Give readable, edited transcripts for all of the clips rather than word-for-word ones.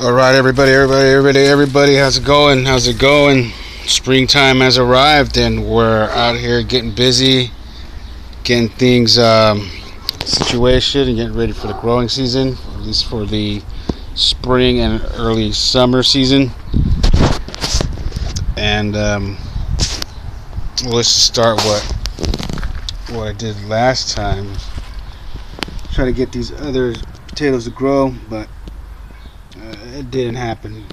All right, everybody. How's it going? Springtime has arrived, and we're out here getting busy, getting things situated, and getting ready for the growing season, at least for the spring and early summer season. And let's start what I did last time. Try to get these other potatoes to grow, but it didn't happen,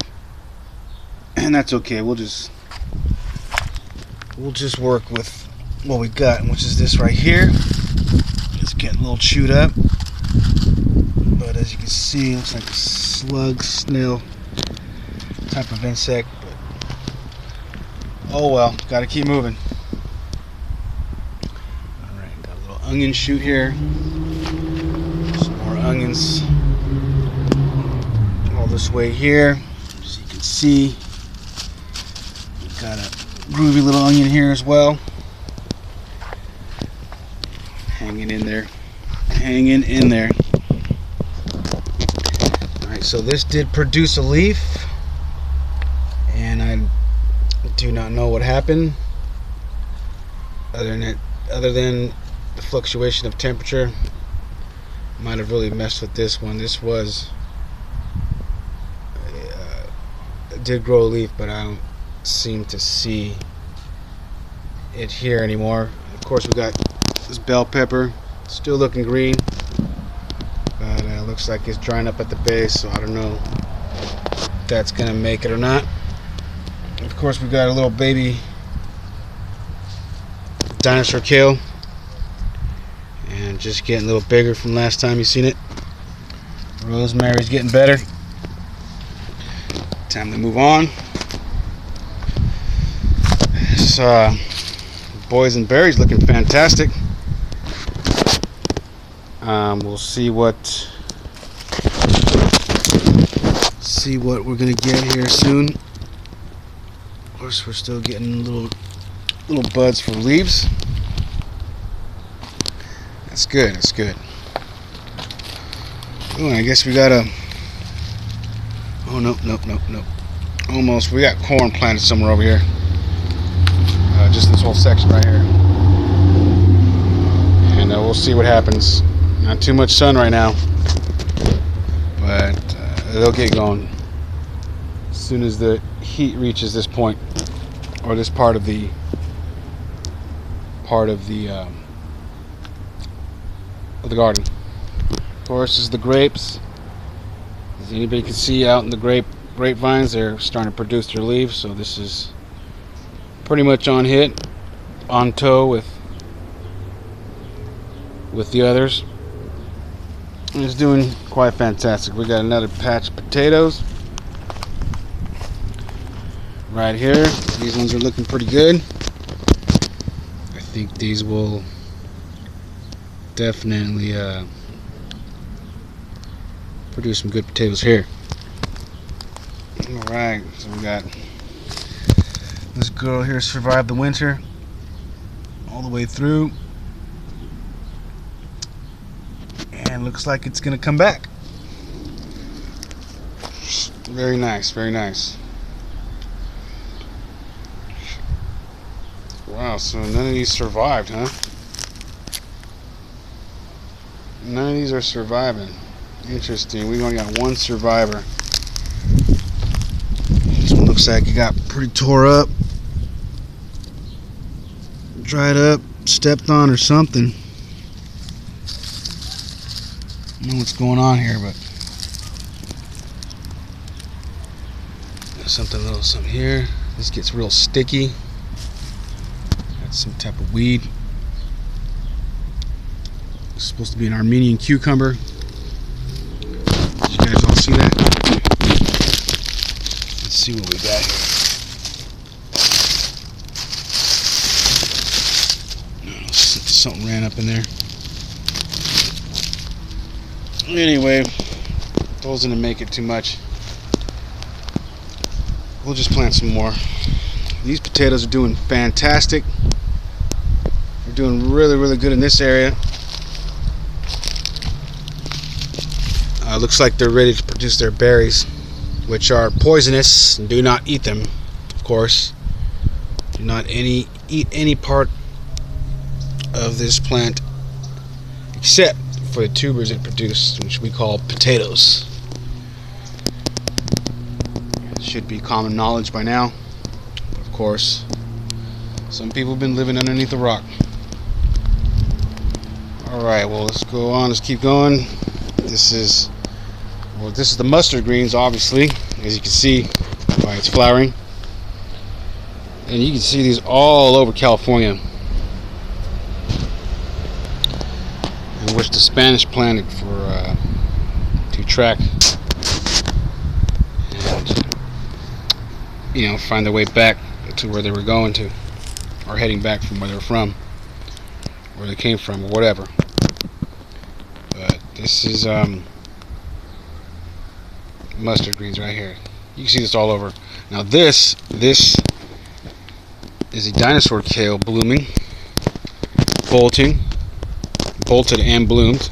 and that's okay. We'll just work with what we got, which is this right here. It's getting a little chewed up, but as you can see, it looks like a slug, snail type of insect. But oh well, gotta keep moving. All right, got a little onion shoot here. Some more onions all this way here, as you can see. We've got a groovy little onion here as well, hanging in there. Alright, so this did produce a leaf, and I do not know what happened other than the fluctuation of temperature. Might have really messed with this one. This was did grow a leaf, but I don't seem to see it here anymore. Of course, we got this bell pepper, still looking green, but looks like it's drying up at the base, so I don't know if that's gonna make it or not. Of course, we got a little baby dinosaur kale, and just getting a little bigger from last time you seen it. Rosemary's getting better. Time to move on. This boys and berries looking fantastic. We'll see what we're gonna get here soon. Of course, we're still getting little buds for leaves. That's good. Oh, I guess we got a. Oh, nope. Almost. We got corn planted somewhere over here. Just this whole section right here. And we'll see what happens. Not too much sun right now, but they'll get going as soon as the heat reaches this point, or this part of the garden. Of course, this is the grapes. As anybody can see out in the grapevines, they're starting to produce their leaves, so this is pretty much on toe with the others. And it's doing quite fantastic. We got another patch of potatoes right here. These ones are looking pretty good. I think these will definitely produce some good potatoes here. Alright, so we got this girl here survived the winter all the way through, and looks like it's gonna come back. Very nice. Wow, so none of these survived, huh? None of these are surviving. Interesting. We've only got one survivor. This one looks like it got pretty tore up, dried up, stepped on or something. I don't know what's going on here, but there's something here. This gets real sticky. That's some type of weed. It's supposed to be an Armenian cucumber. Did you guys all see that? Let's see what we got here. Something ran up in there. Anyway, those didn't make it too much. We'll just plant some more. These potatoes are doing fantastic. They're doing really good in this area. Looks like they're ready to produce their berries. which are poisonous. Do not eat them, of course. Do not eat any part of this plant except for the tubers it produces, which we call potatoes. It should be common knowledge by now, but of course some people have been living underneath a rock. Alright, well, let's go on, let's keep going. This is the mustard greens, obviously, as you can see by its flowering. And you can see these all over California, in which the Spanish planted for to track and find their way back to where they were going to, or heading back from where they were from, where they came from, or whatever. But this is mustard greens right here. You can see this all over. Now this is a dinosaur kale blooming, bolted and bloomed,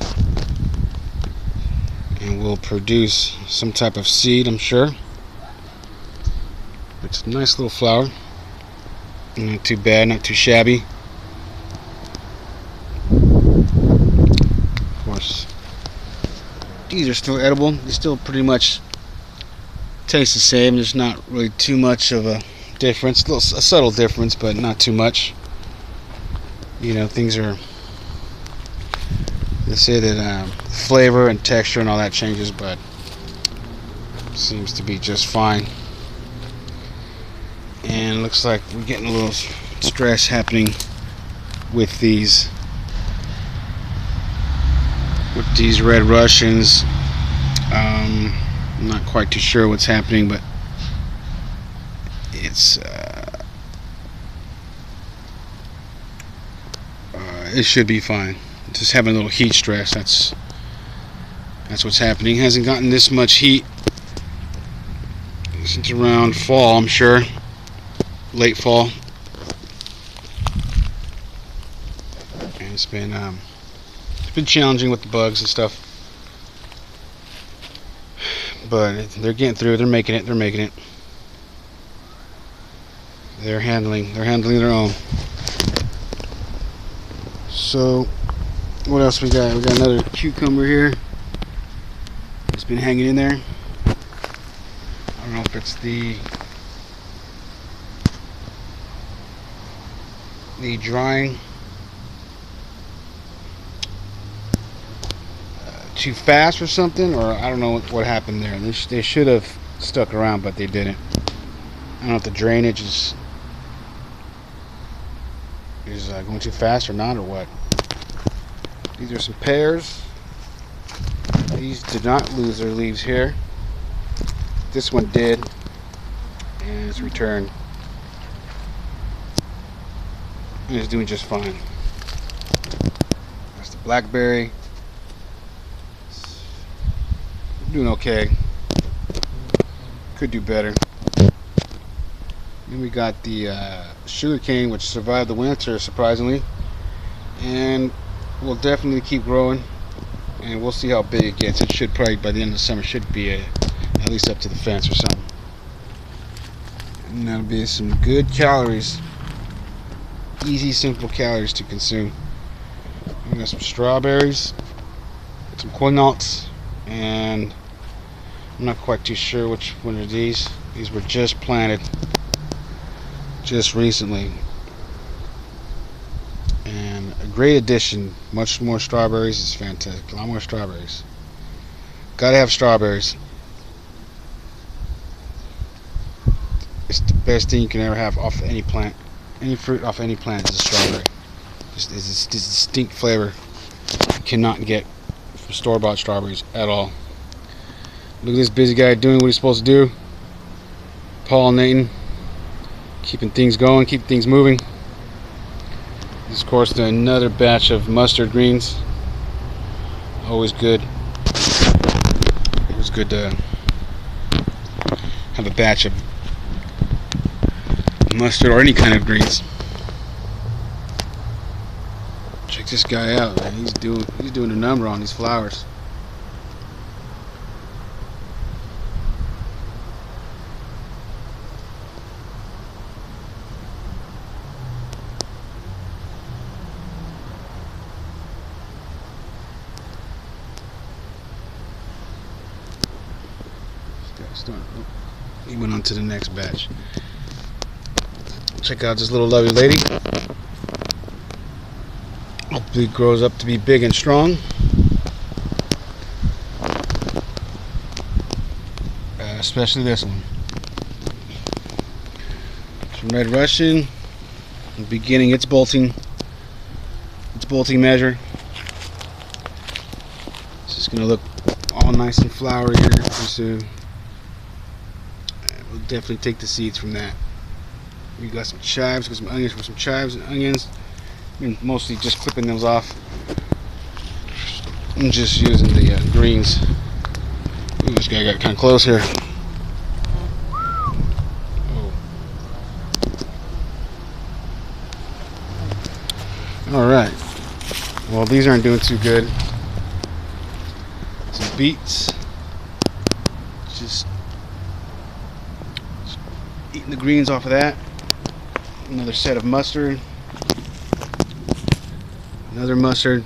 and will produce some type of seed, I'm sure. It's a nice little flower, not too bad, not too shabby. Of course, these are still edible. They still pretty much taste the same. There's not really too much of a difference, a subtle difference, but not too much. Things are, they say that flavor and texture and all that changes, but seems to be just fine. And looks like we're getting a little stress happening with these red Russians. I'm not quite too sure what's happening, but it's it should be fine. Just having a little heat stress. That's what's happening. Hasn't gotten this much heat since around fall, I'm sure. Late fall. And it's been challenging with the bugs and stuff. But they're getting through. They're making it. They're handling their own. So what else we got? We got another cucumber here. It's been hanging in there. I don't know if it's the drying too fast or something, or I don't know what happened there. They should have stuck around, but they didn't. I don't know if the drainage is going too fast or not, or what. These are some pears. These did not lose their leaves here. This one did, and it's returned. And it's doing just fine. That's the blackberry. It's doing okay. Could do better. Then we got the sugar cane, which survived the winter surprisingly, and will definitely keep growing. And we'll see how big it gets. It should probably by the end of the summer should be at least up to the fence or something. And that'll be some good calories. Easy, simple calories to consume. We got some strawberries, some quinots, and I'm not quite too sure which one of these. These were just planted just recently, and a great addition. Much more strawberries is fantastic. A lot more strawberries. Gotta have strawberries. It's the best thing you can ever have off any plant. Any fruit off any plant is a strawberry. Just is this distinct flavor you cannot get from store-bought strawberries at all. Look at this busy guy doing what he's supposed to do. Pollinating, keeping things going, keeping things moving. This is, of course, another batch of mustard greens. Always good. Always good to have a batch of mustard or any kind of greens. Check this guy out, man. He's doing a number on these flowers. He went on to the next batch. Check out this little lovely lady. Hopefully it grows up to be big and strong. Especially this one. Some Red Russian beginning its bolting measure. It's just gonna look all nice and flowery here pretty soon. We'll definitely take the seeds from that. We got some chives, got some onions for some chives and onions. I'm mostly just clipping those off. I'm just using the greens. Ooh, this guy got kind of close here. Alright, well these aren't doing too good. Some beets. Just eating the greens off of that. Another set of mustard. Another mustard.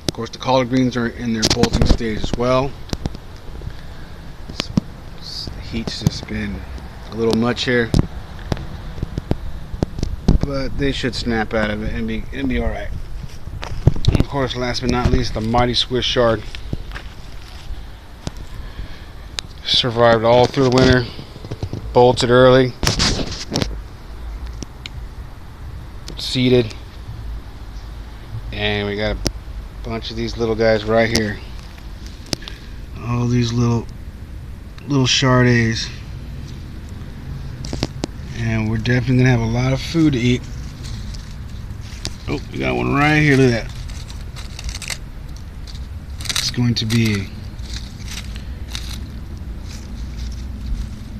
Of course the collard greens are in their bolting stage as well. The heat's just been a little much here. But they should snap out of it and be alright. Of course, last but not least, the mighty Swiss chard. Survived all through the winter. Bolted early. Seeded. And we got a bunch of these little guys right here. All these little chardets. And we're definitely gonna have a lot of food to eat. Oh, we got one right here. Look at that. It's going to be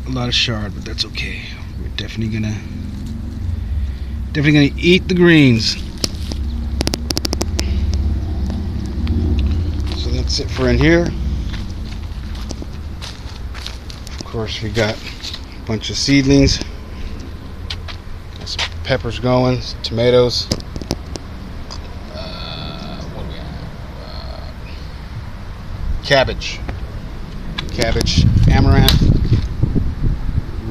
a lot of chard, but that's okay. We're definitely gonna eat the greens. So that's it for in here. Of course, we got a bunch of seedlings. Some peppers going, some tomatoes. What do we have? Cabbage, amaranth,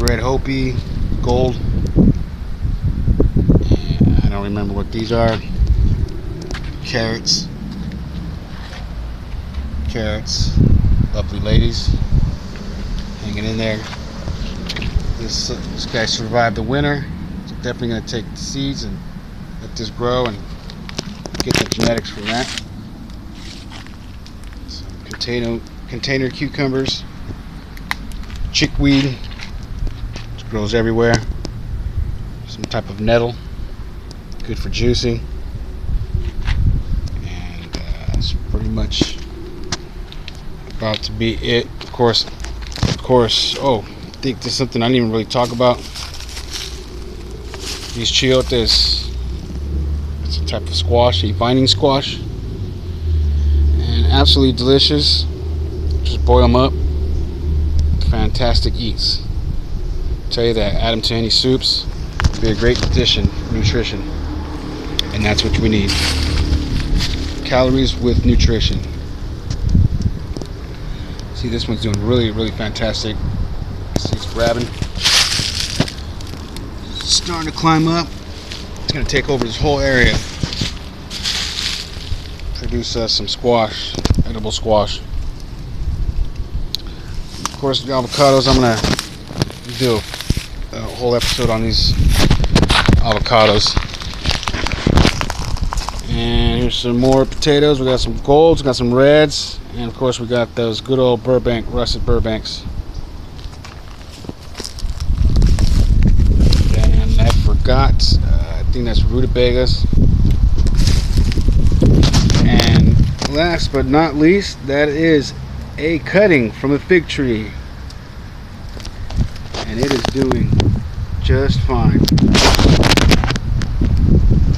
red hopi, gold. And I don't remember what these are. Carrots, lovely ladies, hanging in there. This guy survived the winter. Definitely going to take the seeds and let this grow and get the genetics from that. Some container cucumbers, chickweed, which grows everywhere. Some type of nettle, good for juicing. And that's pretty much about to be it. Of course. Oh, I think there's something I didn't even really talk about. These chiotes, it's a type of squash, a vining squash, and absolutely delicious. Just boil them up. Fantastic eats. Tell you that, add them to any soups. It'd be a great addition for nutrition, and that's what we need. Calories with nutrition. See, this one's doing really, really fantastic. See, it's grabbing. Starting to climb up. It's going to take over this whole area. Produce some squash, edible squash. Of course, the avocados, I'm going to do a whole episode on these avocados. And here's some more potatoes. We got some golds, we got some reds, and of course we got those good old Burbank, russet Burbanks. I think that's rutabagas. And last but not least, that is a cutting from a fig tree, and it is doing just fine.